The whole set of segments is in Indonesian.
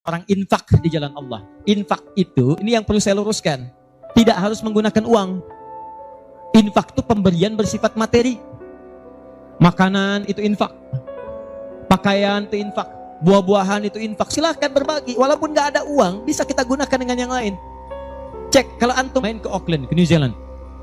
orang infak di jalan Allah. Infak itu, ini yang perlu saya luruskan, tidak harus menggunakan uang. Infak itu pemberian bersifat materi. Makanan itu infak, pakaian itu infak, buah-buahan itu infak. Silahkan berbagi, walaupun gak ada uang, bisa kita gunakan dengan yang lain. Cek, kalau antum main ke Auckland, ke New Zealand,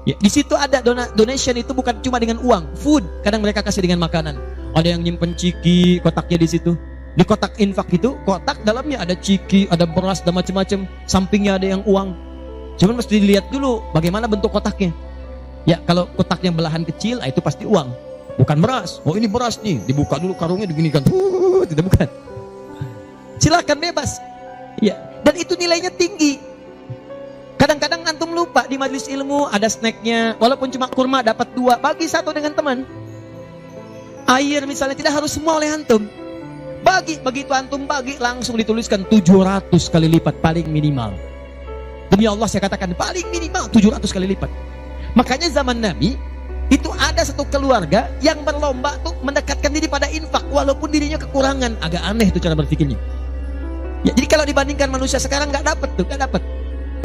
ya, di situ ada donation itu bukan cuma dengan uang, food. Kadang mereka kasih dengan makanan. Ada yang nyimpen ciki, kotaknya di situ. Di kotak infak itu, kotak dalamnya ada ciki, ada beras, dan macam-macam. Sampingnya ada yang uang. Cuman mesti dilihat dulu bagaimana bentuk kotaknya. Ya, kalau kotaknya belahan kecil, itu pasti uang, bukan beras. Oh, ini beras nih, dibuka dulu karungnya, diginikan. Tidak, bukan. Silakan bebas. Ya, dan itu nilainya tinggi. Kadang-kadang antum lupa di majelis ilmu ada snacknya, walaupun cuma kurma dapat 2, bagi 1 dengan teman. Air misalnya tidak harus semua oleh antum. Bagi, begitu antum bagi langsung dituliskan 700 kali lipat paling minimal. Demi Allah saya katakan paling minimal 700 kali lipat. Makanya zaman Nabi itu ada satu keluarga yang berlomba tuh mendekatkan diri pada infak walaupun dirinya kekurangan. Agak aneh tuh cara berpikirnya. Ya, jadi kalau dibandingkan manusia sekarang nggak dapat tuh, nggak dapat.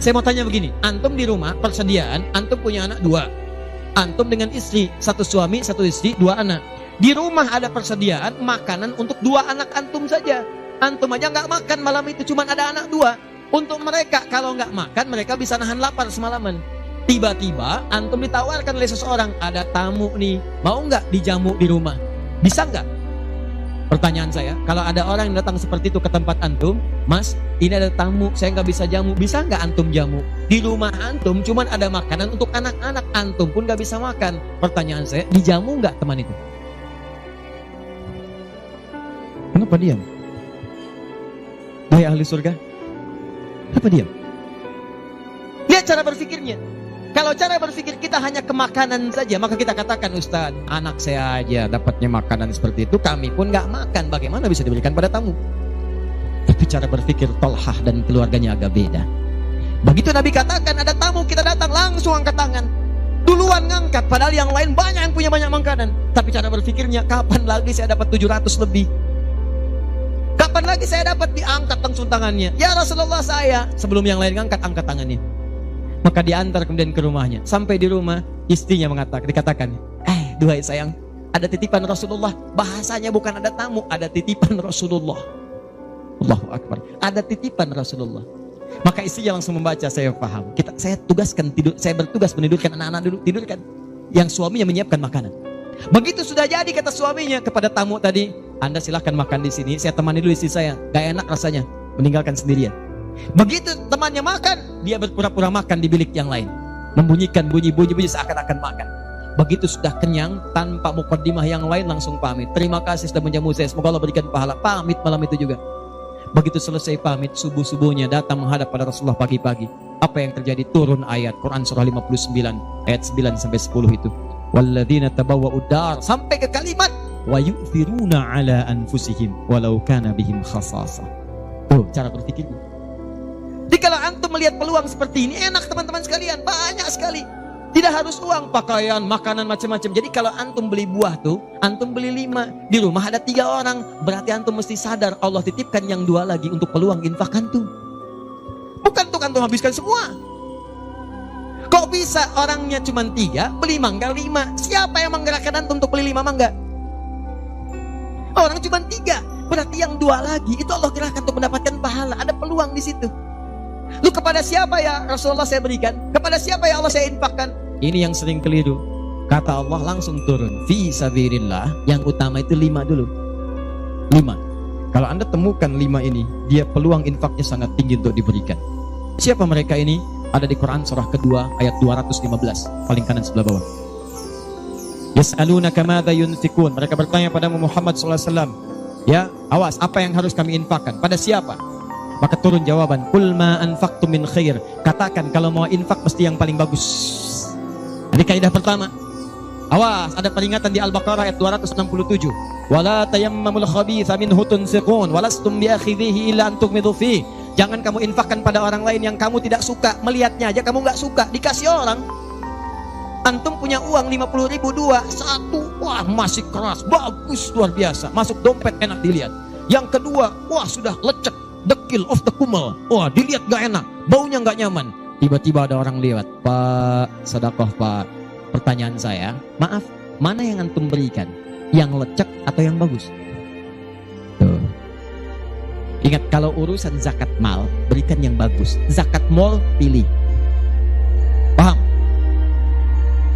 Saya mau tanya begini, antum di rumah persediaan, antum punya anak 2, antum dengan istri, 1 suami, 1 istri, 2 anak. Di rumah ada persediaan makanan untuk 2 anak antum saja. Antum aja nggak makan malam itu, cuma ada anak 2. Untuk mereka, kalau nggak makan, mereka bisa nahan lapar semalaman. Tiba-tiba antum ditawarkan oleh seseorang, ada tamu nih, mau nggak dijamu di rumah? Bisa nggak? Pertanyaan saya, kalau ada orang yang datang seperti itu ke tempat antum, Mas, ini ada tamu, saya nggak bisa jamu, bisa nggak antum jamu? Di rumah antum cuman ada makanan untuk anak-anak, antum pun nggak bisa makan. Pertanyaan saya, dijamu nggak teman itu? Kenapa diam? Wahai ahli surga, kenapa diam? Lihat cara berpikirnya. Kalau cara berpikir kita hanya ke makanan saja, maka kita katakan, Ustaz, anak saya aja dapatnya makanan seperti itu, kami pun gak makan, bagaimana bisa diberikan pada tamu? Tapi cara berpikir Tolhah dan keluarganya agak beda. Begitu Nabi katakan ada tamu, kita datang langsung angkat tangan, duluan ngangkat, padahal yang lain banyak yang punya banyak makanan. Tapi cara berpikirnya, kapan lagi saya dapat 700 lebih? Kapan lagi saya dapat? Diangkat langsung tangannya. Ya Rasulullah, saya. Sebelum yang lain ngangkat, angkat tangannya. Maka diantar kemudian ke rumahnya. Sampai di rumah, istrinya dikatakan, duhai sayang, ada titipan Rasulullah. Bahasanya bukan ada tamu, ada titipan Rasulullah. Allahu Akbar. Ada titipan Rasulullah. Maka istrinya langsung membaca, saya paham. Saya bertugas menidurkan anak-anak dulu, tidurkan. Yang suaminya menyiapkan makanan. Begitu sudah jadi, kata suaminya kepada tamu tadi, Anda silahkan makan di sini, saya temani dulu istri saya. Gak enak rasanya meninggalkan sendirian. Begitu temannya makan, dia berpura-pura makan di bilik yang lain, membunyikan bunyi-bunyi seakan-akan makan. Begitu sudah kenyang, tanpa mukaddimah yang lain langsung pamit. Terima kasih sudah menjamu saya, semoga Allah berikan pahala. Pamit malam itu juga. Begitu selesai pamit, subuh-subuhnya datang menghadap pada Rasulullah pagi-pagi. Apa yang terjadi? Turun ayat Quran surah 59 ayat 9 sampai 10 itu. Walladzina tabawwa'ud dar, sampai ke kalimat wa yu'thiruna ala anfusihim walau kana bihim khasasah. Tuh cara berpikirnya. Jadi kalau antum melihat peluang seperti ini, enak teman-teman sekalian, banyak sekali. Tidak harus uang, pakaian, makanan, macam-macam. Jadi kalau antum beli buah tuh, antum beli 5, di rumah ada 3 orang, berarti antum mesti sadar Allah titipkan yang 2 lagi untuk peluang infak antum. Bukan untuk antum habiskan semua. Kok bisa orangnya cuma 3, beli mangga 5? Siapa yang menggerakkan antum untuk beli 5 mangga? Orang cuma 3, berarti yang 2 lagi itu Allah gerakkan untuk mendapatkan pahala. Ada peluang di situ. Lu kepada siapa ya Rasulullah saya berikan? Kepada siapa ya Allah saya infakkan? Ini yang sering keliru. Kata Allah langsung turun, fi sabilillah, yang utama itu 5 dulu. 5. Kalau Anda temukan 5 ini, dia peluang infaknya sangat tinggi untuk diberikan. Siapa mereka ini? Ada di Quran surah kedua ayat 215, paling kanan sebelah bawah. Yas'alunaka madza yunfikun. Mereka bertanya pada Muhammad sallallahu alaihi wasallam, ya, awas, apa yang harus kami infakkan? Pada siapa? Maka turun jawaban, qul ma anfaqtum min khair. Katakan kalau mau infak mesti yang paling bagus. Ini kaidah pertama. Awas, ada peringatan di Al-Baqarah ayat 267. Wala tayammamul khabitha minhu tunfiqun walastum biakhidhihi illa an tughmidu fi. Jangan kamu infakkan pada orang lain yang kamu tidak suka. Melihatnya aja kamu nggak suka, dikasih orang. Antum punya uang 50.000 2, 1, wah masih keras, bagus, luar biasa. Masuk dompet enak dilihat. Yang kedua, wah sudah lecek, dekil of the kumel. Wah, dilihat gak enak, baunya gak nyaman. Tiba-tiba ada orang lewat, Pak, sedekah Pak. Pertanyaan saya, maaf, mana yang antum berikan? Yang lecek atau yang bagus? Tuh. Ingat, kalau urusan zakat mal, berikan yang bagus. Zakat mal, pilih. Paham?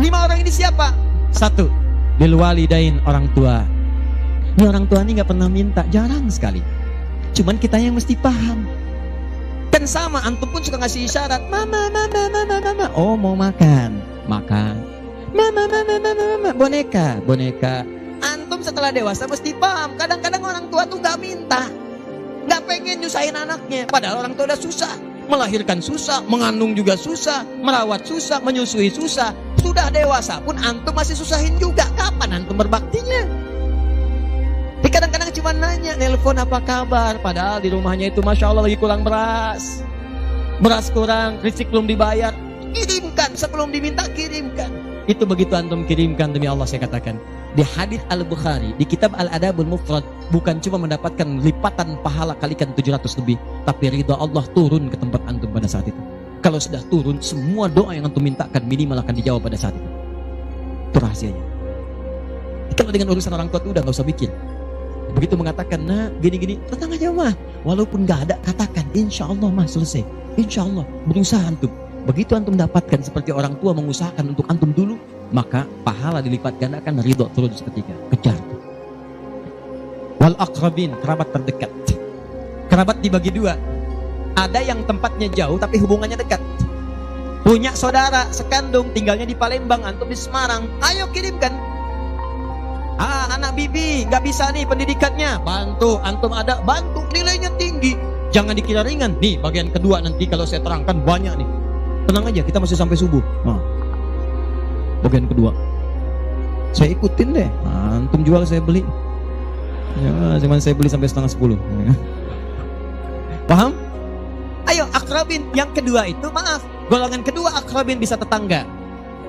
5 orang ini siapa? 1, lil walidain, orang tua. Ini orang tua ini gak pernah minta, jarang sekali. Cuman kita yang mesti paham. Kan sama, antum pun suka ngasih isyarat, mama, mama, mama, mama. Oh, mau makan, makan. Mama, mama, mama, mama, boneka, boneka. Antum setelah dewasa mesti paham. Kadang-kadang orang tua tuh gak minta, gak pengen nyusahin anaknya. Padahal orang tua udah susah, melahirkan susah, mengandung juga susah, merawat susah, menyusui susah. Sudah dewasa pun antum masih susahin juga. Kapan antum berbaktinya? Kadang-kadang cuma nanya, nelpon apa kabar, padahal di rumahnya itu Masya Allah lagi kurang beras. Beras kurang, listrik belum dibayar. Kirimkan, sebelum diminta kirimkan. Itu begitu antum kirimkan, demi Allah saya katakan, di hadits Al-Bukhari, di kitab Al-Adabul Mufrad, bukan cuma mendapatkan lipatan pahala kalikan 700 lebih, tapi ridha Allah turun ke tempat antum pada saat itu. Kalau sudah turun, semua doa yang antum mintakan minimal akan dijawab pada saat itu. Itu rahasianya. Kalau dengan urusan orang tua itu udah gak usah mikir. Begitu mengatakan, nah gini-gini, tenang aja mah. Walaupun gak ada, katakan, insya Allah mah selesai. Insya Allah, berusaha antum. Begitu antum dapatkan seperti orang tua mengusahakan untuk antum dulu, maka pahala dilipat gandakan, ridho turun seketika. Kejar. Wal aqrabin, kerabat terdekat. Kerabat dibagi 2. Ada yang tempatnya jauh tapi hubungannya dekat. Punya saudara sekandung, tinggalnya di Palembang, antum di Semarang. Ayo kirimkan. Anak bibi gak bisa nih pendidikannya, bantu, antum ada, bantu, nilainya tinggi. Jangan dikira ringan. Nih bagian kedua nanti kalau saya terangkan banyak nih. Tenang aja, kita masih sampai subuh. Bagian kedua saya ikutin deh. Antum jual saya beli. Ya, cuman saya beli sampai 9:30. Paham? Ayo akrabin. Yang kedua itu, maaf, golongan kedua akrabin bisa tetangga.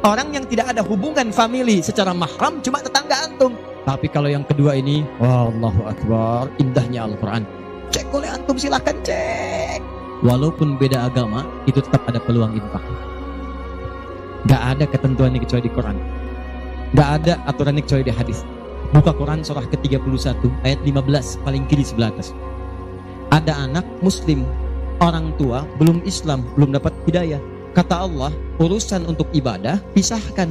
Orang yang tidak ada hubungan famili secara mahram, cuma tetangga antum. Tapi kalau yang kedua ini, Allahu Akbar, indahnya Al-Quran. Cek oleh antum, silakan cek. Walaupun beda agama, itu tetap ada peluang infak. Gak ada ketentuan ini kecuali di Quran. Gak ada aturan ini kecuali di hadis. Buka Quran surah ke-31 ayat 15, paling kiri sebelah atas. Ada anak muslim, orang tua belum Islam, belum dapat hidayah. Kata Allah, urusan untuk ibadah pisahkan.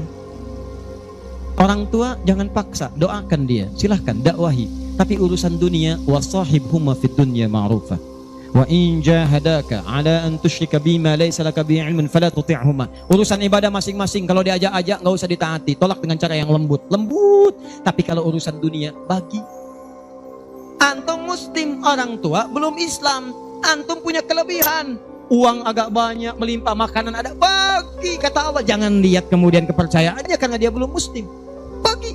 Orang tua jangan paksa, doakan dia, silahkan dakwahi. Tapi urusan dunia, wasahibhuma fid dunya ma'rufa. Wa in jahadaka ala an tusyrika bima laysa laka bihi ilmun fala tuti'huma. Urusan ibadah masing-masing, kalau diajak-ajak enggak usah ditaati, tolak dengan cara yang lembut. Tapi kalau urusan dunia, bagi. Antum muslim, orang tua belum Islam, antum punya kelebihan. Uang agak banyak, melimpah, makanan ada, bagi. Kata Allah, jangan lihat kemudian kepercayaannya karena dia belum muslim. Bagi.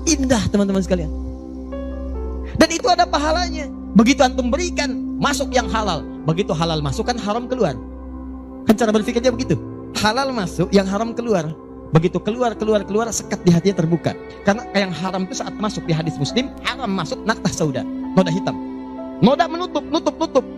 Indah teman-teman sekalian. Dan itu ada pahalanya. Begitu antum berikan, masuk yang halal. Begitu halal masuk, kan haram keluar. Kan cara berpikirnya begitu. Halal masuk, yang haram keluar. Begitu keluar, sekat di hatinya terbuka. Karena yang haram itu saat masuk di hadis Muslim, haram masuk naktah sauda, noda hitam. Noda menutup.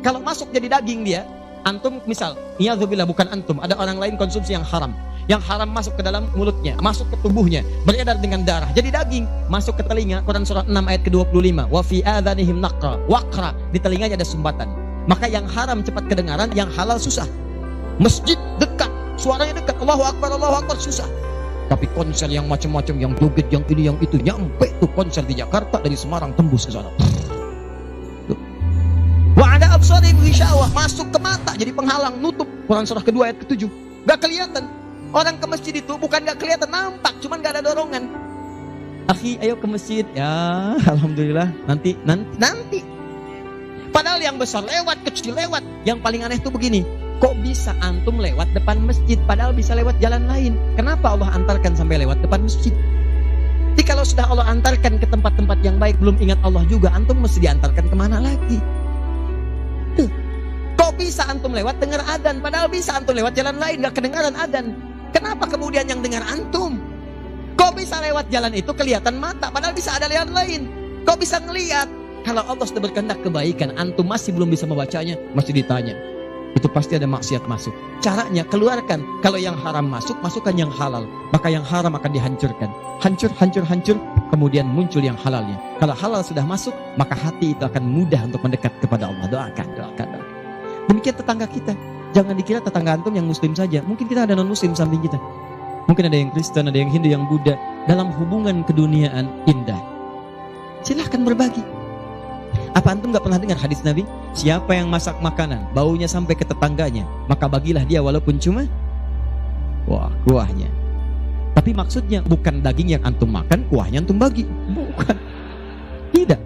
Kalau masuk jadi daging dia. Antum misal, iyadzubillah, bukan antum, ada orang lain konsumsi yang haram. Yang haram masuk ke dalam mulutnya, masuk ke tubuhnya, beredar dengan darah, jadi daging, masuk ke telinga. Quran surah 6 ayat ke-25. Wa fi adhanihim waqra, di telinganya ada sumbatan. Maka yang haram cepat kedengaran, yang halal susah. Masjid dekat, suaranya dekat, Allahu Akbar, susah. Tapi konser yang macam-macam, yang joget, yang ini, yang itu, nyampe tuh konser di Jakarta dari Semarang tembus ke sana. Wa ada absarihim ghisyawah, masuk ke mata jadi penghalang, nutup. Quran surah kedua ayat ke-7. Gak kelihatan. Orang ke masjid itu bukan gak kelihatan, nampak, cuman gak ada dorongan. Akhi, ayo ke masjid. Ya, alhamdulillah, nanti. Padahal yang besar lewat, kecil lewat. Yang paling aneh itu begini, kok bisa antum lewat depan masjid padahal bisa lewat jalan lain? Kenapa Allah antarkan sampai lewat depan masjid? Jadi kalau sudah Allah antarkan ke tempat-tempat yang baik, belum ingat Allah juga, antum mesti diantarkan kemana lagi? Kok bisa antum lewat dengar adzan, padahal bisa antum lewat jalan lain gak kedengaran adzan? Kenapa kemudian yang dengar antum? Kok bisa lewat jalan itu kelihatan mata, padahal bisa ada jalan lain? Kok bisa ngelihat? Kalau Allah sudah berkehendak kebaikan, antum masih belum bisa membacanya, masih ditanya. Itu pasti ada maksiat masuk. Caranya keluarkan. Kalau yang haram masuk, masukkan yang halal. Maka yang haram akan dihancurkan. Hancur, hancur, hancur. Kemudian muncul yang halalnya. Kalau halal sudah masuk, maka hati itu akan mudah untuk mendekat kepada Allah. Doakan, doakan, doakan. Demikian tetangga kita. Jangan dikira tetangga antum yang muslim saja. Mungkin kita ada non-muslim samping kita. Mungkin ada yang Kristen, ada yang Hindu, yang Buddha. Dalam hubungan keduniaan indah. Silahkan berbagi. Apa antum gak pernah dengar hadis Nabi? Siapa yang masak makanan, baunya sampai ke tetangganya, maka bagilah dia walaupun cuma kuahnya. Tapi maksudnya bukan daging yang antum makan, kuahnya antum bagi. Bukan. Tidak.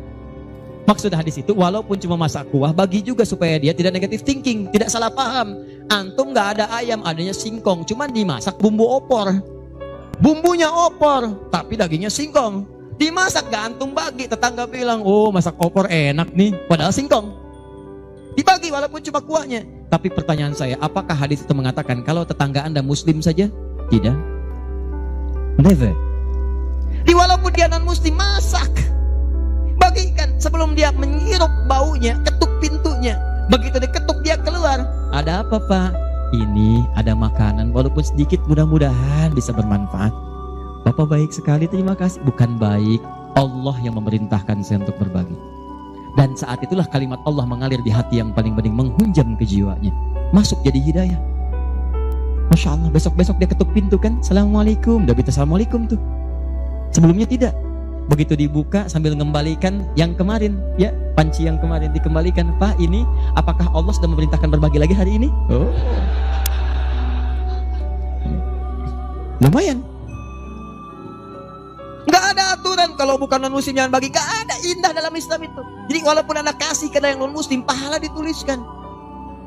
Maksud hadis itu walaupun cuma masak kuah, bagi juga supaya dia tidak negatif thinking, tidak salah paham. Antum gak ada ayam, adanya singkong, cuma dimasak bumbu opor. Bumbunya opor, tapi dagingnya singkong. Dimasak gak antum bagi, tetangga bilang, oh masak opor enak nih, padahal singkong. Dibagi walaupun cuma kuahnya. Tapi pertanyaan saya, apakah hadis itu mengatakan kalau tetangga anda muslim saja? Tidak. Never. Walaupun dia non muslim, masak, bagikan. Sebelum dia menghirup baunya, ketuk pintunya. Begitu diketuk dia keluar. Ada apa pak? Ini ada makanan, walaupun sedikit, mudah-mudahan bisa bermanfaat. Bapak baik sekali, terima kasih. Bukan baik, Allah yang memerintahkan saya untuk berbagi. Dan saat itulah kalimat Allah mengalir di hati yang paling bening, menghunjam ke jiwanya. Masuk jadi hidayah. Masya Allah, besok-besok dia ketuk pintu kan, Assalamualaikum. Udah bisa Assalamualaikum tuh. Sebelumnya tidak. Begitu dibuka sambil mengembalikan yang kemarin, ya panci yang kemarin dikembalikan. Pak, ini apakah Allah sudah memerintahkan berbagi lagi hari ini? Oh, lumayan. Gak ada aturan kalau bukan non muslim jangan bagi. Gak ada, indah dalam Islam itu. Jadi walaupun anda kasih ke yang non muslim, pahala dituliskan.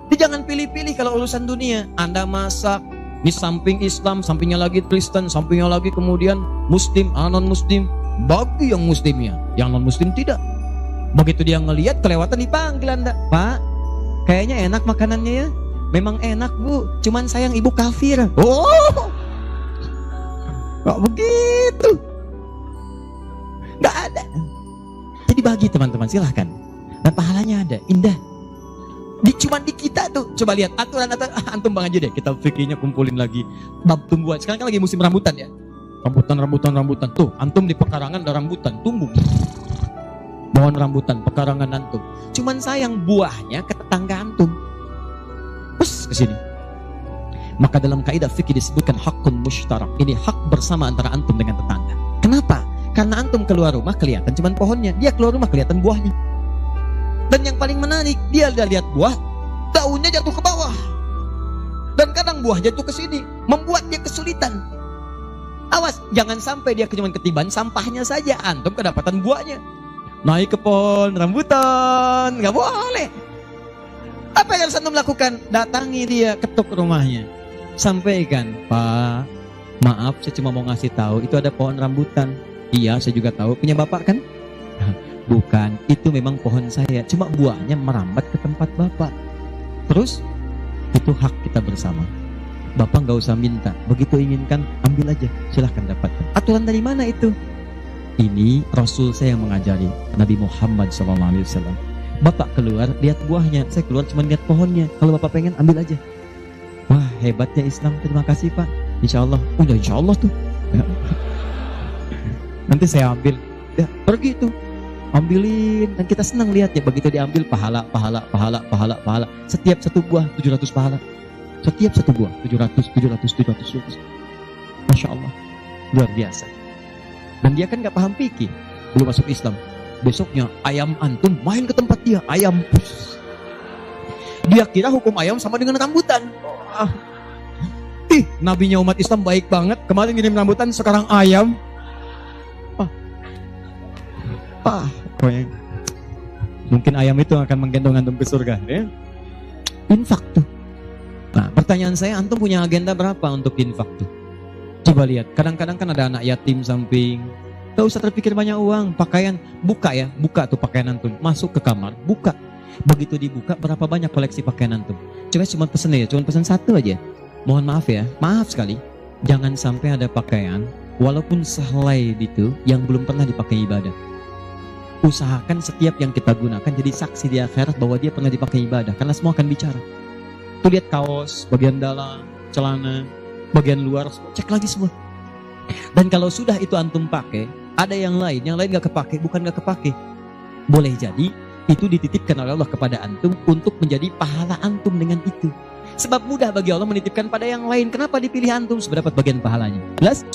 Jadi jangan pilih-pilih kalau urusan dunia. Anda masak, di samping Islam, sampingnya lagi Kristen, sampingnya lagi kemudian muslim, non muslim. Bagi yang muslimnya, yang non muslim tidak. Begitu dia ngelihat kelewatan, dipanggil anda, Pak, kayaknya enak makanannya ya. Memang enak bu, cuman sayang ibu kafir. Oh, kok begitu? Gak ada. Jadi bagi teman-teman, silahkan. Dan pahalanya ada, indah. Cuman di kita tuh, coba lihat aturan-aturan. Antum bang aja deh, kita fikirnya kumpulin lagi. Bab tumbuhan, sekarang kan lagi musim rambutan ya. Rambutan. Tuh, antum di pekarangan ada rambutan, tumbuh. Pohon rambutan, pekarangan antum. Cuman sayang buahnya ke tetangga antum. Terus ke sini. Maka dalam kaidah fikih disebutkan hakun mushtarak. Ini hak bersama antara antum dengan tetangga. Kenapa? Karena antum keluar rumah kelihatan cuman pohonnya, dia keluar rumah kelihatan buahnya. Dan yang paling menarik, dia udah lihat buah, daunnya jatuh ke bawah. Dan kadang buah jatuh ke sini, membuat dia kesulitan. Awas, jangan sampai dia cuma ketiban sampahnya saja, antum kedapatan buahnya. Naik ke pohon rambutan, nggak boleh. Apa yang harus antum lakukan? Datangi dia, ketuk rumahnya, sampaikan, Pak, maaf, saya cuma mau ngasih tahu, itu ada pohon rambutan. Iya, saya juga tahu, punya bapak kan? Bukan, itu memang pohon saya, cuma buahnya merambat ke tempat bapak. Terus, itu hak kita bersama. Bapak nggak usah minta, begitu inginkan ambil aja, silahkan dapatkan. Aturan dari mana itu? Ini Rasul saya yang mengajari, Nabi Muhammad SAW. Bapak keluar lihat buahnya, saya keluar cuma lihat pohonnya. Kalau bapak pengen ambil aja. Wah hebatnya Islam, terima kasih pak. Insya Allah, udah insya Allah tuh. Ya. Nanti saya ambil, ya pergi tuh, ambilin, dan kita senang lihatnya. Begitu diambil pahala. Setiap satu buah 700 pahala. Setiap satu buah 700. Masya Allah, luar biasa. Dan dia kan gak paham fikih, belum masuk Islam. Besoknya ayam antum main ke tempat dia, ayam. Dia kira hukum ayam sama dengan rambutan. Nabinya umat Islam baik banget. Kemarin ngirim rambutan, sekarang ayam. Mungkin ayam itu akan menggendong antum ke surga ya? Infak tuh. Nah pertanyaan saya, antum punya agenda berapa untuk infak tuh? Coba lihat, kadang-kadang kan ada anak yatim samping. Gak usah terpikir banyak uang. Pakaian, buka tuh pakaian antum, masuk ke kamar, buka. Begitu dibuka, berapa banyak koleksi pakaian antum? Coba cuma pesen satu aja. Mohon maaf ya, maaf sekali, jangan sampai ada pakaian walaupun sehelai itu yang belum pernah dipakai ibadah. Usahakan setiap yang kita gunakan jadi saksi di akhirat bahwa dia pernah dipakai ibadah, karena semua akan bicara. Tuh lihat kaos, bagian dalam, celana, bagian luar, cek lagi semua. Dan kalau sudah itu antum pakai, ada yang lain gak kepake, bukan gak kepake. Boleh jadi itu dititipkan oleh Allah kepada antum untuk menjadi pahala antum dengan itu. Sebab mudah bagi Allah menitipkan pada yang lain. Kenapa dipilih antum? Seberapa bagian pahalanya? Jelas?